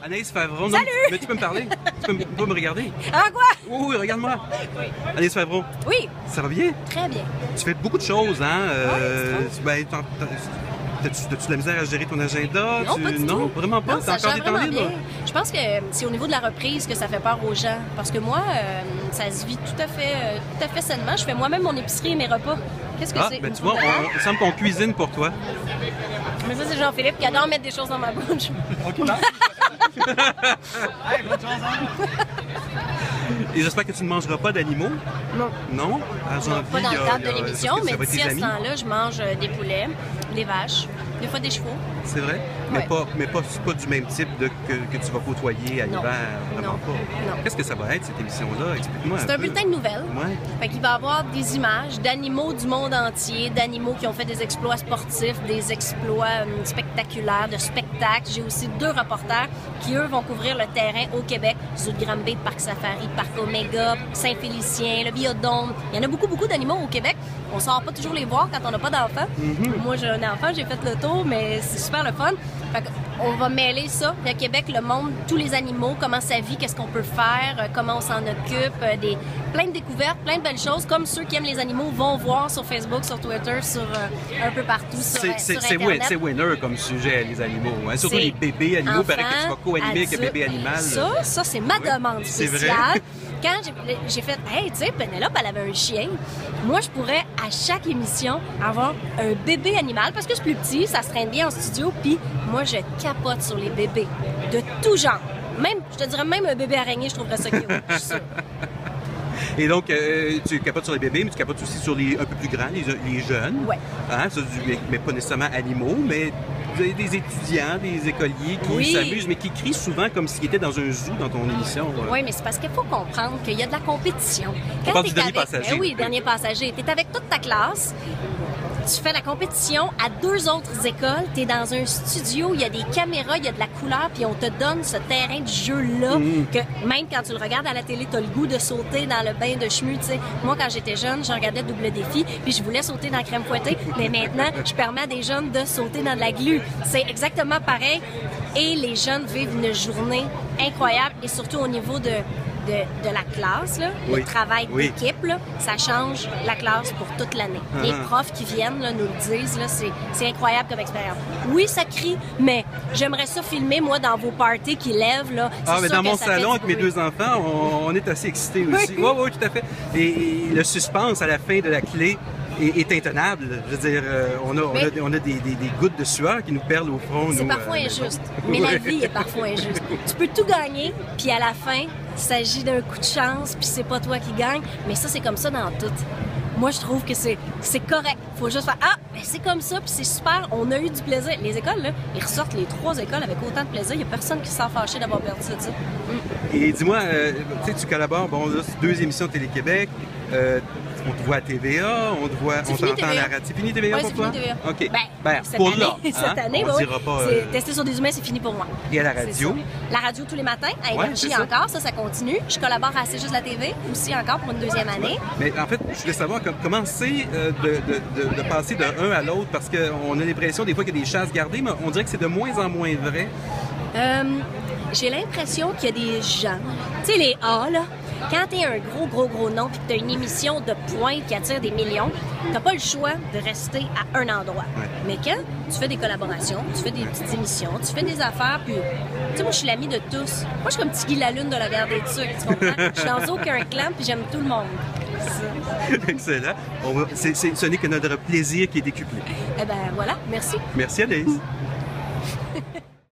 Anaïs Favron. Salut! Mais tu peux me parler? Tu peux me regarder? Ah quoi? Oui, oui, regarde-moi. Oui. Anaïs Favron. Oui, Ça va bien? très bien. Tu fais beaucoup de choses, hein? Ouais, T'as-tu de la misère à gérer ton agenda? Non, pas du Non, tout. vraiment pas? Non, T'as ça encore gère des temps vraiment libres? bien. Je pense que c'est au niveau de la reprise que ça fait peur aux gens. Parce que moi, ça se vit tout à fait sainement. Je fais moi-même mon épicerie et mes repas. Qu'est-ce que Ah, c'est? ben Une tu vois, boule de dinde? il semble qu'on cuisine pour toi. Mais ça, c'est Jean-Philippe qui adore mettre des choses dans ma bouche. OK, Et j'espère que tu ne mangeras pas d'animaux. Non. Non? À janvier, Pas dans le cadre de l'émission, est-ce que ça mais va être d'ici tes à ce amis? temps-là, je mange des poulets, des vaches, des fois des chevaux. C'est vrai? Ouais. Mais pas du même type que tu vas côtoyer à Non. l'hiver. Vraiment Non. pas. Non. Qu'est-ce que ça va être, cette émission-là? Explique-moi C'est un bulletin de nouvelles. Ouais. Fait qu'il va y avoir des images d'animaux du monde entier, d'animaux qui ont fait des exploits sportifs, des exploits spectaculaires, de spectacles. J'ai aussi 2 reporters qui, eux, vont couvrir le terrain au Québec. Zoo de Granby, Parc Safari, Parc Oméga, Saint-Félicien, le Biodôme. Il y en a beaucoup, beaucoup d'animaux au Québec. On ne sort pas toujours les voir quand on n'a pas d'enfants. Moi, j'ai un enfant, j'ai fait le tour, mais c'est super le fun. Fait on va mêler ça. Le Québec, le monde, tous les animaux, comment ça vit, qu'est-ce qu'on peut faire, comment on s'en occupe, plein de découvertes, plein de belles choses, comme ceux qui aiment les animaux vont voir sur Facebook, sur Twitter, sur un peu partout sur Internet. C'est winner comme sujet, les animaux. Hein? Surtout C'est les bébés animaux. Il paraît que tu vas enfants, co-animer avec un adultes. bébé animal. Ça c'est ma demande c'est vrai? spéciale. Quand j'ai fait, hey, tu sais, Pénélope, elle avait un chien. Moi, je pourrais, à chaque émission, avoir un bébé animal, parce que c'est plus petit, ça se traîne bien en studio, puis moi, je capote sur les bébés, de tout genre. Même, je te dirais, même un bébé araignée, je trouverais ça cute, je suis sûre. Et donc, tu capotes sur les bébés, mais tu capotes aussi sur les un peu plus grands, les jeunes. Ouais. Hein? Mais pas nécessairement animaux, mais des étudiants, des écoliers qui Oui. s'amusent, mais qui crient souvent comme s'ils étaient dans un zoo dans ton émission. Oui, mais c'est parce qu'il faut comprendre qu'il y a de la compétition. On parle t'es du dernier avec- passager. Ben oui, dernier passager. Tu es avec toute ta classe. Tu fais la compétition à 2 autres écoles, tu es dans un studio, il y a des caméras, il y a de la couleur, puis on te donne ce terrain de jeu-là que même quand tu le regardes à la télé, tu as le goût de sauter dans le bain de chemu, tu sais. Moi, quand j'étais jeune, je regardais Double Défi, puis je voulais sauter dans la crème fouettée, mais maintenant, je permets à des jeunes de sauter dans de la glu. C'est exactement pareil. Et les jeunes vivent une journée incroyable, et surtout au niveau de la classe, là, Oui. le travail Oui. d'équipe, là, ça change la classe pour toute l'année. Les profs qui viennent là, nous le disent, là, c'est incroyable comme expérience. Oui, ça crie, mais j'aimerais ça filmer, moi, dans vos parties qui lèvent. Là. Ah, C'est mais sûr dans que mon ça fait salon, du avec mes bruit. 2 enfants, on est assez excités aussi. Oui. Oui, tout à fait. Et le suspense à la fin de la clé est intenable. Je veux dire, on a des gouttes de sueur qui nous perlent au front. C'est nous, parfois à la injuste, maison. mais la Ouais. vie est parfois injuste. Tu peux tout gagner, puis à la fin, il s'agit d'un coup de chance, puis c'est pas toi qui gagne, mais ça, c'est comme ça dans tout. Moi, je trouve que c'est correct. Faut juste faire « Ah, ben c'est comme ça, puis c'est super, on a eu du plaisir. » Les écoles, là, ils ressortent les 3 écoles avec autant de plaisir. Il y a personne qui s'en fâché d'avoir perdu ça, tu sais. Et dis-moi, tu sais, tu collabores, bon, là, c'est 2 émissions de Télé-Québec. On te voit à TVA, on C'est fini, t'entend à la TVA. radio. C'est fini TVA Ouais, pour c'est toi? fini, TVA. OK. Ben, cette pour année, là, cette hein? année, On oui. dira pas... C'est testé sur des humains, c'est fini pour moi. Et à la C'est radio? ça. La radio tous les matins, à Ouais, Énergie c'est ça. encore, ça continue. Je collabore à C'est juste la TV, aussi encore pour une 2e année. Mais en fait, je voulais savoir comment c'est de passer de un à l'autre, parce qu'on a l'impression des fois qu'il y a des chasses gardées, mais on dirait que c'est de moins en moins vrai. J'ai l'impression qu'il y a des gens, tu sais, les A, là, quand t'es un gros nom puis que t'as une émission de pointe qui attire des millions, t'as pas le choix de rester à un endroit. Ouais. Mais quand tu fais des collaborations, tu fais des petites émissions, tu fais des affaires, puis, tu sais, moi, je suis l'amie de tous. Moi, je suis comme petit Guy Lalune de la guerre des Tucs, tu comprends? Je suis dans aucun clan, puis j'aime tout le monde. C'est ça. Excellent. Ce n'est que notre plaisir qui est décuplé. Eh ben voilà, merci. Merci Anaïs.